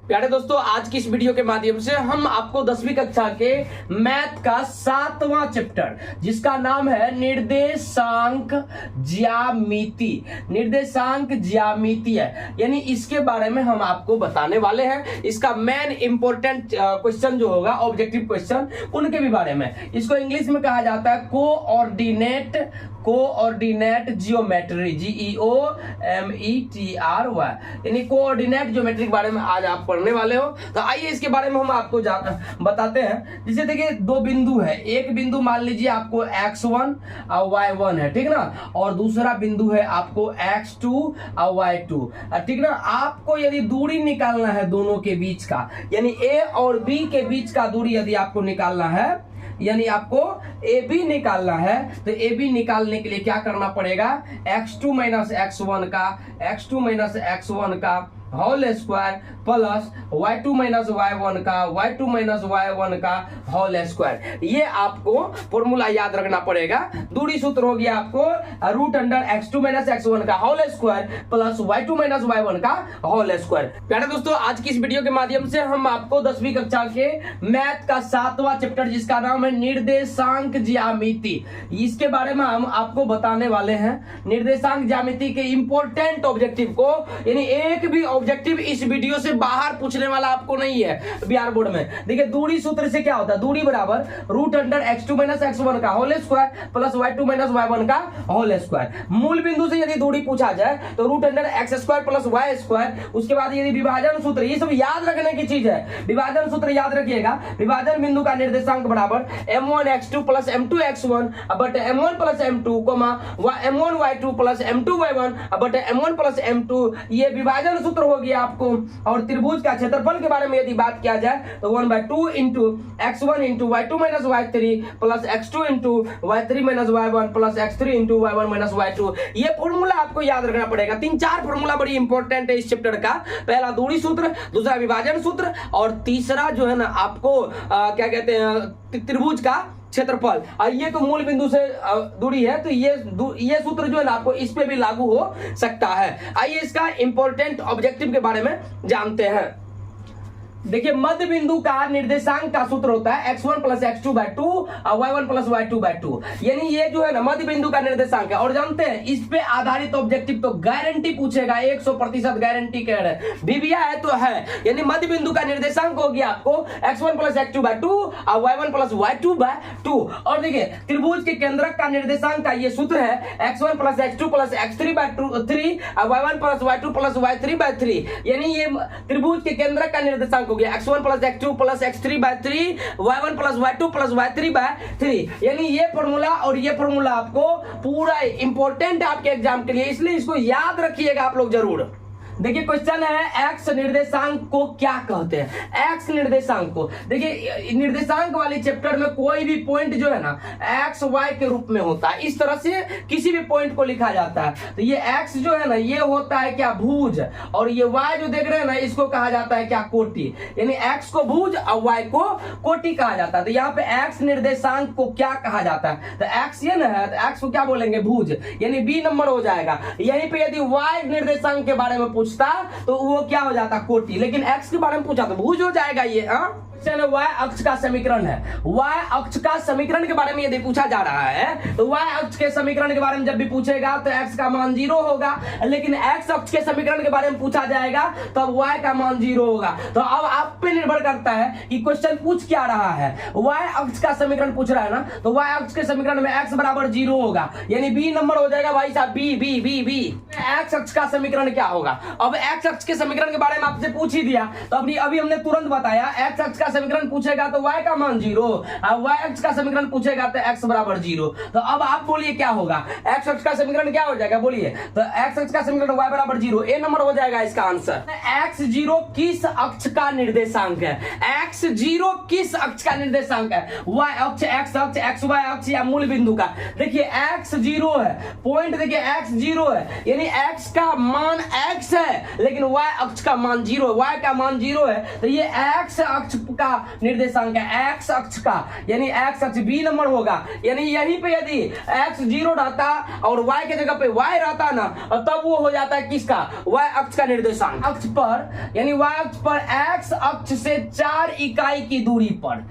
प्यारे दोस्तों, आज की इस वीडियो के माध्यम से हम आपको 10वीं कक्षा के मैथ का 7वां चैप्टर जिसका नाम है निर्देशांक ज्यामिति। निर्देशांक ज्यामिति है, यानी इसके बारे में हम आपको बताने वाले हैं। इसका मेन इंपॉर्टेंट क्वेश्चन जो होगा, ऑब्जेक्टिव क्वेश्चन, उनके भी बारे में। इसको इंग्लिश में कहा जाता है कोऑर्डिनेट जियोमेट्री, GEOMETRY, यानी कोऑर्डिनेट ज्योमेट्री के बारे में आज आप पढ़ने वाले हो। तो आइए इसके बारे में हम आपको बताते हैं। जैसे देखिए, दो बिंदु है, एक बिंदु मान लीजिए आपको x1 और y1 है, ठीक ना, और दूसरा बिंदु है आपको x2 और y2, ठीक ना। आपको यदि दूरी निकालना है दोनों के बीच का, यानी a और b के बीच का दूरी यदि आपको निकालना है, यानी आपको AB निकालना है, तो AB निकालने के लिए क्या करना पड़ेगा, x2 माइनस x1 का whole square plus y2 minus y1 का होल स्क्वायर। ये आपको फॉर्मूला याद रखना पड़ेगा। दूरी सूत्र हो गया आपको root under x2 minus x1 का whole square plus y2 minus y1 का होल स्क्वायर। प्यारे दोस्तों, आज की इस वीडियो के माध्यम से हम आपको 10वीं कक्षा के मैथ का 7वां चैप्टर जिसका नाम है निर्देशांक ज्यामिति, इसके बारे में हम आपको बताने वाले हैं। निर्देशांक ज्यामिति के इंपॉर्टेंट ऑब्जेक्टिव को, यानी एक भी ऑब्जेक्टिव इस वीडियो से बाहर पूछने वाला आपको नहीं है बिहार बोर्ड में। देखिए, दूरी सूत्र से क्या होता है, दूरी बराबर root under x2 minus x1 का whole square plus y2 minus y1 का होल स्क्वायर। मूल बिंदु से यदि दूरी पूछा जाए तो root under x square plus y square. उसके बाद यदि विभाजन सूत्र, ये सब याद रखने की चीज है। विभाजन सूत्र याद रखिएगा, विभाजन बिंदु का निर्देशांक बराबर m1 x2 plus m2 x1 but m1 plus m2 m1 y2 plus m2 y1 but m1 plus m2, ये विभाजन सूत्र हो गया आपको। और त्रिभुज का क्षेत्रफल के बारे में यदि बात किया जाए तो 1/2 into x1 into y2 minus y3 plus x2 into y3 minus y1 plus x3 into y1 minus y2। ये फॉर्मूला आपको याद रखना पड़ेगा। 3-4 फॉर्मूला बड़ी इंपॉर्टेंट है इस चैप्टर का। पहला दूरी सूत्र, दूसरा विभाजन सूत्र, और तीसरा जो है ना आपको क्या कहते हैं, त्रिभुज का क्षेत्रफल। ये तो मूल बिंदु से दूरी है, तो ये सूत्र जो है ना आपको इस पे भी लागू हो सकता है। आइए इसका इंपॉर्टेंट ऑब्जेक्टिव के बारे में जानते हैं। देखिए, मध्य बिंदु का निर्देशांक का सूत्र होता है x1 प्लस x2/2 और y1 प्लस y2/2, यानी ये जो है ना मध्य बिंदु का निर्देशांक है। और जानते हैं इस पे आधारित ऑब्जेक्टिव तो गारंटी पूछेगा, 100% गारंटी कह रहे हैं। बीबिया है तो है, यानी मध्य बिंदु का निर्देशांक हो गया आपको x1 प्लस x2/2 और y1 प्लस y2/2। और देखिए, त्रिभुज के केंद्रक का निर्देशांक का ये सूत्र है x1 plus x2 plus x3/3 और y1 plus y2 plus y3/3, यानी ये त्रिभुज के केंद्रक का निर्देशांक x1 plus x2 plus x3/3 y1 plus y2 plus y3/3, यानी ये फॉर्मूला और ये फॉर्मूला आपको पूरा इंपॉर्टेंट आपके एग्जाम के लिए, इसलिए इसको याद रखिएगा आप लोग जरूर। देखिए, क्वेश्चन है एक्स निर्देशांक को क्या कहते हैं। एक्स निर्देशांक को देखिए, निर्देशांक वाले चैप्टर में कोई भी पॉइंट जो है ना एक्स वाई के रूप में होता है। इस तरह से किसी भी पॉइंट को लिखा जाता है। तो ये एक्स जो है ना ये होता है क्या, भुज, और ये वाई जो देख रहे हैं ना इसको कहा जाता है क्या, कोटि। यानी एक्स को भुज और वाई को कोटि कहा जाता है। तो यहाँ पे एक्स निर्देशांक को क्या कहा जाता है, तो एक्स ये ना है, तो एक्स को क्या बोलेंगे, भुज, यानी बी नंबर हो जाएगा। यहीं पे यदि वाई निर्देशांक के बारे में पूछता तो वो क्या हो जाता, कोटि, लेकिन एक्स के बारे में पूछा तो भुज हो जाएगा ये। वाई अक्ष का समीकरण है। वाई अक्ष का समीकरण के बारे में यदि पूछा जा रहा है तो वाई अक्ष के समीकरण के बारे में जब भी पूछेगा तो एक्स का मान 0 होगा, लेकिन एक्स अक्ष के समीकरण के बारे में पूछा जाएगा तब वाई का मान 0 होगा। तो अब आप पे निर्भर करता है कि क्वेश्चन पूछ क्या रहा है। वाई अक्ष का समीकरण पूछ रहा है ना, तो वाई अक्ष के समीकरण में एक्स बराबर 0 होगा, यानी बी नंबर हो जाएगा भाई साहब, B B B B. X अक्ष का समीकरण क्या होगा, अब एक्स अक्ष के समीकरण के बारे में आपसे पूछ ही दिया तो अभी हमने तुरंत बताया। एक्स अक्ष का समीकरण पूछेगा तो y का मान 0, और y अक्ष का समीकरण पूछेगा तो x बराबर 0। तो अब आप बोलिए क्या होगा, x अक्ष का समीकरण क्या हो जाएगा, बोलिए। तो x अक्ष का समीकरण y बराबर 0, ए नंबर हो जाएगा इसका आंसर। x0 किस अक्ष का निर्देशांक है, x0 किस अक्ष का निर्देशांक है, y अक्ष, x अक्ष, xy अक्ष या मूल बिंदु का। देखिए x0 है, पॉइंट देखिए x0 है, यानी x का मान x है, है लेकिन y अक्ष का मान 0, y का मान 0 है, तो ये x अक्ष का निर्देशांक है, x अक्ष का, यानी x अक्ष b नंबर होगा। यानी यहीं पे यदि x 0 रहता और y के जगह पे y रहता ना, तब वो हो जाता है किसका, y अक्ष का निर्देशांक। अक्ष पर यानी y अक्ष पर x अक्ष से 4 इकाई की दूरी पर,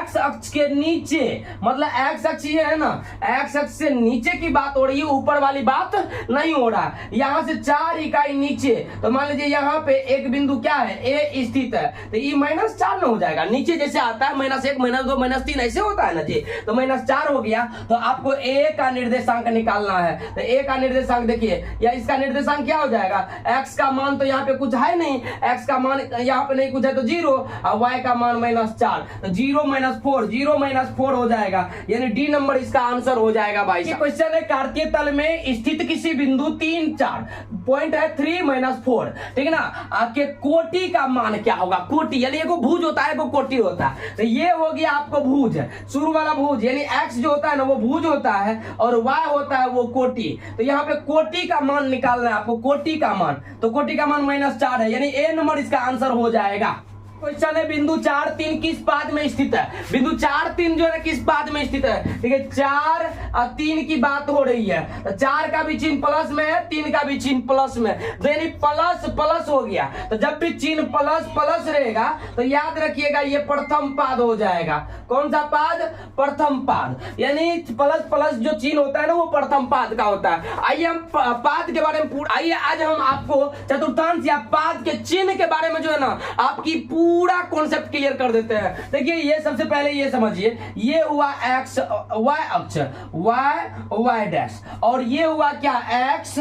x अक्ष के नीचे, मतलब x अक्ष ये है ना, x अक्ष से नीचे की बात हो रही है, ऊपर वाली बात नहीं हो रहा है। यहां से 4 इकाई नीचे, तो मान लीजिए यहाँ पे एक बिंदु क्या है, a स्थित है, तो ये -4 ना हो जाएगा। नीचे जैसे आता है -1 -2 -3 ऐसे होता है ना जी, तो -4 हो गया। तो आपको a का निर्देशांक निकालना है, तो a का निर्देशांक देखिए, या इसका निर्देशांक क्या हो जाएगा, x का मान तो यहाँ पे कुछ है नहीं, x का मान यहाँ पे नहीं कुछ है तो 0, और y का मान -4, तो 0 - 4 हो जाएगा, यानी डी नंबर इसका आंसर हो जाएगा भाई। ये क्वेश्चन है कार्तीय तल में स्थित किसी बिंदु 3 4 पॉइंट है 3 - 4, ठीक है ना, आपके कोटि का मान क्या होगा, कोटि यानी एगो भुज होता है, एगो कोटि होता है, तो ये हो गया आपको भुज, शुरू वाला भुज, यानी x जो होता है ना वो भुज होता है और y होता है वो कोटि। तो यहाँ पे कोटि का मान निकालना है आपको, कोटि का मान, तो कोटि का मान -4 है, यानी ए नंबर इसका आंसर हो जाएगा। क्वेश्चन है बिंदु 4 3 किस पाद में स्थित है, बिंदु 4 3 जो है किस पाद में स्थित है, ठीक है, 4 और 3 की बात हो रही है, तो 4 का भी चिन्ह प्लस में है, 3 का भी चिन्ह प्लस में, तो यानी प्लस प्लस हो गया, तो जब भी चिन्ह प्लस प्लस रहेगा तो याद रखिएगा ये प्रथम पाद हो जाएगा। कौन सा पाद, प्रथम पाद, यानी प्लस प्लस जो चिन्ह होता है ना वो प्रथम पाद का होता है। आइए हम पाद के बारे में आइए आज हम आपको चतुर्थांश या पाद के चिन्ह के बारे में जो है ना आपकी पूरा कॉन्सेप्ट क्लियर कर देते हैं। देखिए ये सबसे पहले ये समझिए, ये हुआ x y अक्ष, y डैश, और ये हुआ क्या x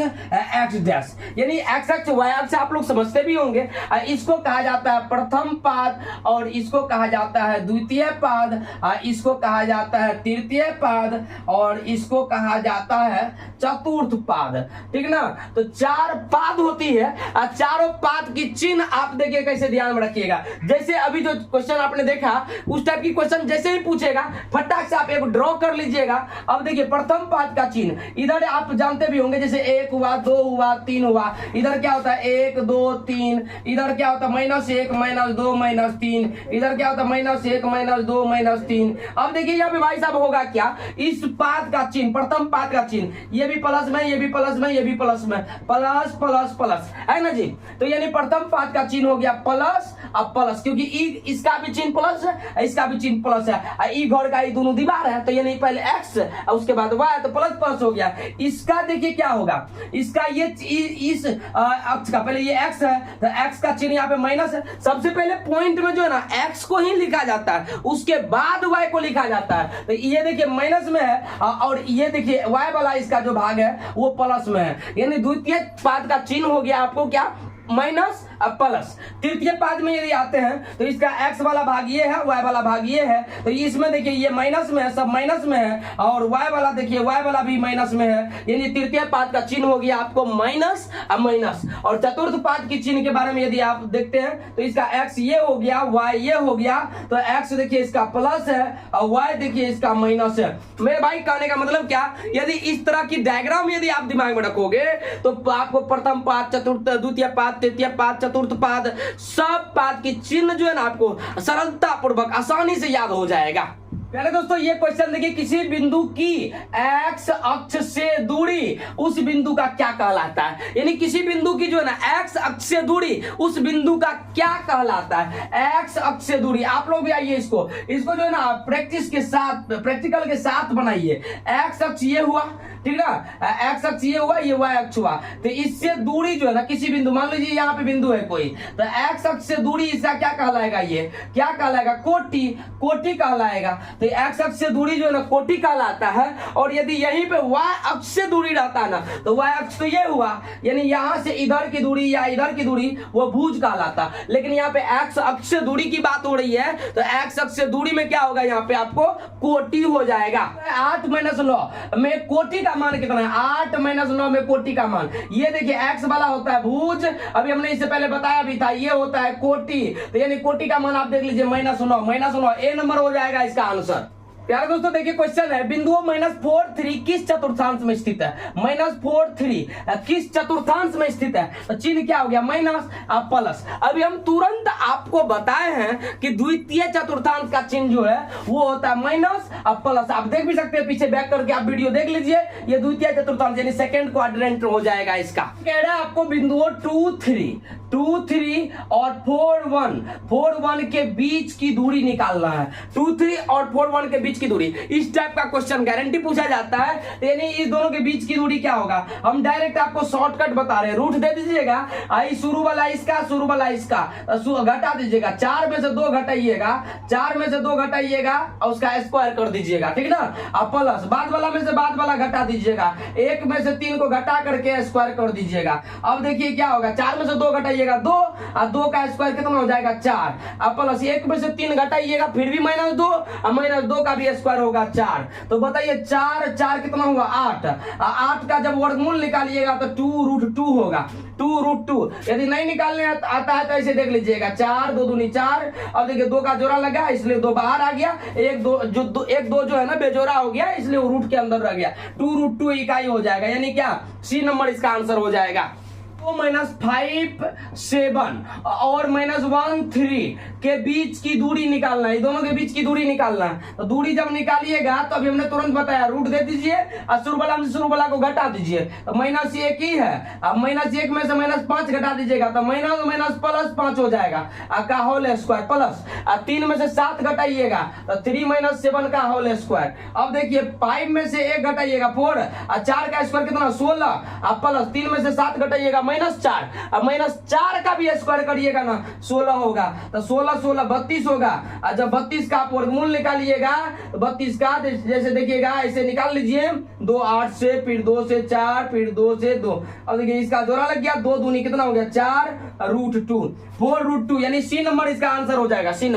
डैश, यानी x अक्ष y अक्ष आप लोग समझते भी होंगे। इसको कहा जाता है प्रथम पाद, और इसको कहा जाता है द्वितीय पाद, इसको कहा जाता है तृतीय पाद, और इसको कहा जाता है चतुर्थ पाद, ठीक ना। तो 4 पाद होती है, चारों पाद की चिन्ह आप देखिए कैसे ध्यान में रखिएगा। जैसे अभी जो क्वेश्चन आपने देखा उस टाइप की क्वेश्चन जैसे ही पूछेगा फटाक से आप एक ड्रॉ कर लीजिएगा। अब देखिए प्रथम पाद का चिन्ह, इधर आप जानते भी होंगे, जैसे 1 हुआ, 2 हुआ, 3 हुआ, इधर क्या होता है 1 2 3, इधर क्या होता है -1 -2 -3, इधर क्या होता है -1 -2 -3। अब देखिए यहाँ पे भाई साहब होगा क्या, इस पाद का चिन्ह, प्रथम पाद का चिन्ह, ये भी प्लस में, ये भी प्लस में, ये भी प्लस में, प्लस प्लस प्लस है ना जी। तो यानी प्रथम पाद का चिन्ह हो गया प्लस, अब प्लस, क्योंकि इसका भी चिन्ह प्लस है, इसका भी चिन्ह प्लस है, ई घर का ये दोनों दीवार है, तो यानी पहले x और उसके बाद y, तो प्लस प्लस हो गया। इसका देखिए क्या होगा, इसका ये इस अक्ष का पहले ये x है, तो x का चिन्ह यहाँ पे माइनस है। सबसे पहले पॉइंट में जो है ना x को ही लिखा जाता है, उसके बाद y को लिखा जाता है। तो ये देखिए माइनस में है, और ये देखिए y वाला इसका जो भाग है वो प्लस में है, यानी द्वितीय पाद का चिन्ह हो गया आपको क्या, माइनस अब प्लस। तृतीय पाद में यदि आते हैं तो इसका x वाला भाग ये है, y वाला भाग ये है, तो इसमें देखिए ये माइनस में है, सब माइनस में है, और y वाला देखिए y वाला भी माइनस में है, यानी तृतीय पाद का चिन्ह हो गया आपको माइनस अब माइनस। और चतुर्थ पाद की चिन्ह के बारे में यदि आप देखते हैं तो इसका x ये हो गया, y ये हो गया, तो x देखिए इसका प्लस है और y देखिए इसका माइनस है। मेरे भाई कहने का मतलब क्या, यदि इस तरह की डायग्राम यदि आप दिमाग में रखोगे तो आपको प्रथम पाद, चतुर्थ, द्वितीय पाद, तृतीय पाद, चतुर्थ पाद, सब पाद की चिन्ह जो है ना आपको सरलता पूर्वक आसानी से याद हो जाएगा। पहले दोस्तों ये क्वेश्चन देखिए, किसी बिंदु की x अक्ष से दूरी उस बिंदु का क्या कहलाता है, यानी किसी बिंदु की जो है ना x अक्ष से दूरी उस बिंदु का क्या कहलाता है। x अक्ष से दूरी, आप लोग भी आइए इसको जो है ना प्रैक्टिस के साथ, प्रैक्टिकल के साथ बनाइए। x अक्ष ये हुआ, ठीक ना, x अक्ष ये हुआ, ये y अक्ष हुआ, तो इससे दूरी जो है ना किसी बिंदु, मान लीजिए यहाँ पे बिंदु है कोई, तो x अक्ष से दूरी इसका क्या कहलाएगा, ये क्या कहलाएगा, कोटि कहलाएगा। तो x अक्ष से दूरी जो है ना कोटि कहलाता है, और यदि यहीं पे y अक्ष से दूरी रहता है ना तो y अक्ष तो ये हुआ, यानी यहाँ से इधर की दूरी या इधर की दूरी वो भुज कहलाता। लेकिन यहाँ पे x अक्ष से दूरी की बात हो रही है, तो x अक्ष से दूरी में क्या होगा, यहाँ पे आपको कोटि हो जाएगा। 8 - 9 में कोटि का मान कितना है, 8 - 9 में कोटि का मान, ये देखिए x वाला होता है भुज, अभी हमने इससे पहले बताया भी था, ये होता है कोटि, तो यानी कोटि का मान आप देख लीजिए -9 ए नंबर हो जाएगा इसका आंसर। प्यारे दोस्तों देखिए क्वेश्चन है, बिंदुओं -4 3 किस चतुर्थांश में स्थित है? -4 3 किस चतुर्थांश में स्थित है? तो चिन्ह क्या हो गया? Minus plus. अभी हम तुरंत आपको बताए हैं कि द्वितीय चतुर्थांश का चिन्ह जो है वो होता है माइनस प्लस। आप देख भी सकते हैं, पीछे बैक करके आप वीडियो देख लीजिए, ये द्वितीय चतुर्थांश यानी सेकंड क्वाड्रेंट हो जाएगा इसका। कह रहा है आपको बिंदुओं 2 3 और 4 1 के बीच की दूरी निकालना है। 2 3 और 4 1 के बीच की दूरी, इस टाइप का क्वेश्चन गारंटी पूछा जाता है, यानी इस दोनों के बीच की दूरी क्या होगा? हम डायरेक्ट आपको शॉर्टकट बता रहे हैं, रूट दे दीजिएगा, आई शुरू वाला इसका, शुरू वाला इसका, घटा दीजिएगा, 4 में से 2 घटाइएगा, 4 में से 2 घटाइएगा और उसका स्क्वायर कर दीजिएगा, ठीक ना। अब प्लस बाद वाला में से बाद वाला घटा दीजिएगा, 1 में से 3 को घटा करके स्क्वायर कर दीजिएगा। अब देखिए क्या होगा, 4 में से 2 घटाइएगा 2, और 2 का स्क्वायर कितना हो जाएगा? 4। अब प्लस 1 में से 3 घटाइएगा, फिर भी -2, और -2 का भी स्क्वायर होगा 4। तो बताइए 4 कितना होगा? 8। 8 का जब वर्गमूल निकालिएगा तो 2√2 होगा, 2√2। यदि नहीं निकालने आता है तो ऐसे देख लीजिएगा, 4 2 दूनी 4। अब देखिए 2 का जोड़ा लगा इसलिए 2 बाहर आ गया, 1 2 जो है ना बेजोड़ा हो गया इसलिए वो रूट के अंदर रह गया, 2√2 इकाई हो जाएगा, यानी क्या सी नंबर इसका आंसर हो जाएगा। तो -5 7 और -1 3 के बीच की दूरी निकालना है, दोनों के बीच की दूरी निकालना है। तो दूरी जब निकालिएगा तो अभी हमने तुरंत बताया, रूट दे दीजिए और शुरू वाला को घटा दीजिए, तो -1 ही है। अब -1 में से -5 घटा दीजिएगा तो माइनस प्लस 5 हो जाएगा, का होल स्क्वायर प्लस 3 में से 7 घटाइएगा तो 3 - 7 का होल स्क्वायर। अब देखिए 5 में से 1 घटाइएगा 4, और 4 का स्क्वायर कितना? 16, और प्लस 3 में से 7 घटाइएगा -4, अब -4 का भी स्क्वायर करिएगा ना 16 होगा, तो 16 32 होगा। और जब 32 का आप वर्गमूल निकालिएगा, 32 का जैसे देखिएगा ऐसे निकाल लीजिए, 2 8 से, फिर 2 से 4, फिर 2 से 2। अब देखिए इसका जोड़ा लग गया, 2 दूनी कितना हो गया? 4√2, 4√2, यानी सी नंबर इसका आंसर हो जाएगा, सी नंबर।